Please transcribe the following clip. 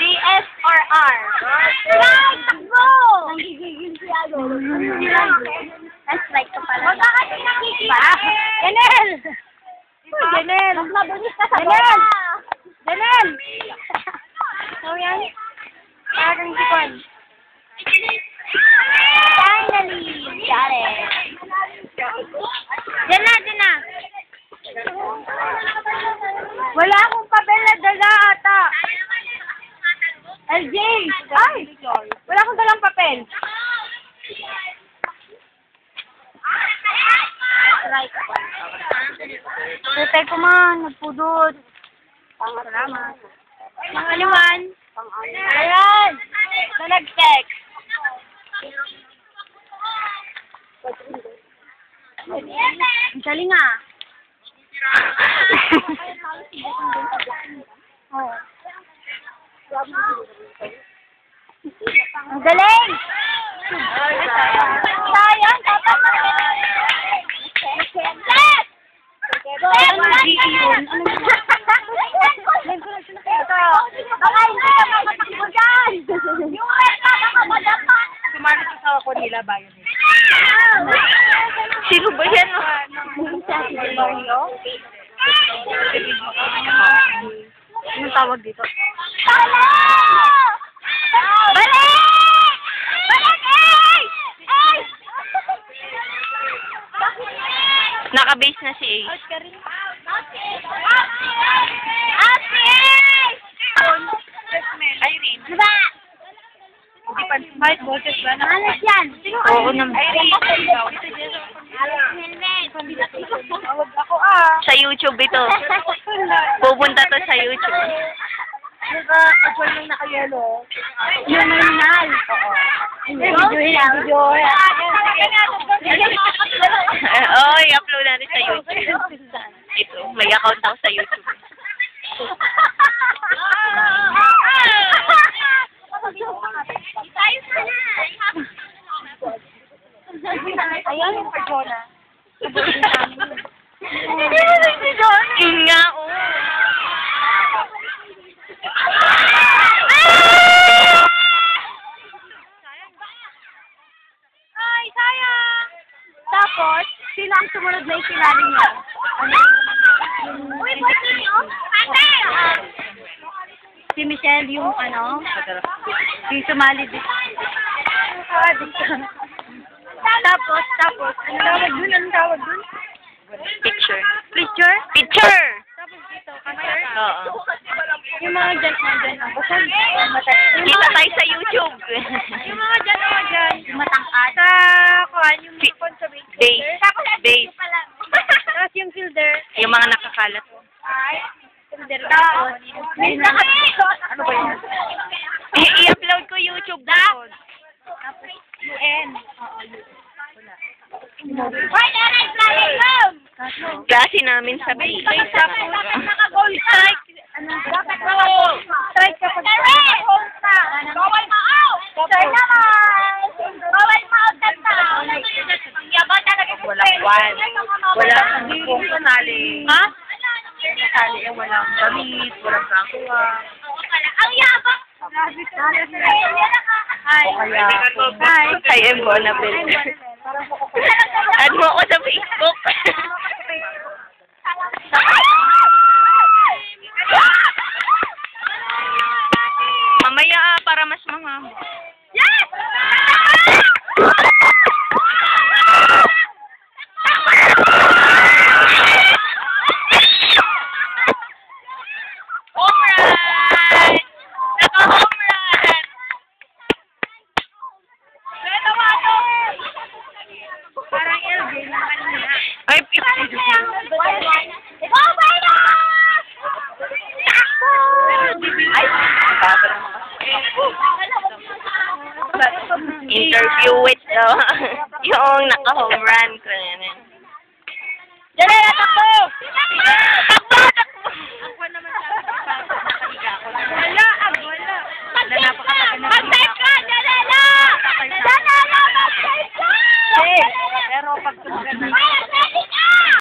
CS or R? Takbo! Nagigigil siya, like ka pala. Magkakati nakikita. Janel! Janel! Mas mabulis ka sa bola. Janel! So yan? Parang sikon. Finally! Got it. Diyan na. Wala akong papel na dala ata. LJ! Ay! Wala akong dalang papel. Tutay ko man, nagpudod. Salamat. Pangaliwan. Ayan! Na nag-text. Ang galing ah. Ang galing! Sayang! Sumali ko sa ako nila ba yun? Sino ba yan? Anong tawag dito? Balik! Naka-base na si Ace. Irene. Diba? Hindi pa smart boses ba? Alas yan. Oo naman. Irene. Tawag ako Sa YouTube ito. Pupunta to sa YouTube. Naka-adjoin lang naka-yellow. Yung malinal. Video. Oh, i-upload natin sa YouTube. Ito, may account ako sa YouTube. Ayan yung Pajona. Yun nga, oh. Ay, sayang! Tapos, sila ang sumunod na ikinali niya. Uy, ba't niyo? Si Michelle yung yung sumali dito. Tapos, anong tawag dun? Picture. Picture! Tapos dito, concert? Oo. Yung mga dyan. Kita tayo sa YouTube. Yung mga dyan. Matangkad. Yung mga sa base. Tapos yung fielder. Yung mga nakakalat. Fielder. Tapos, ano ba yun? I-upload ko YouTube daw. Tapos, UN. Klase namin sa base. Naka-goal strike. Strike kapag bawal ma-out. Strike naman. Bawal ma-out na. Yabang talaga. Walang kung kanali. Ha? Kanali eh, walang damit, walang kakuha. Ang yabang. Hi. Hi, I'm Bonabel. Add mo ako sa Facebook. Mamaya para mas mga. Yes! Ay, interview with yung naka-home run.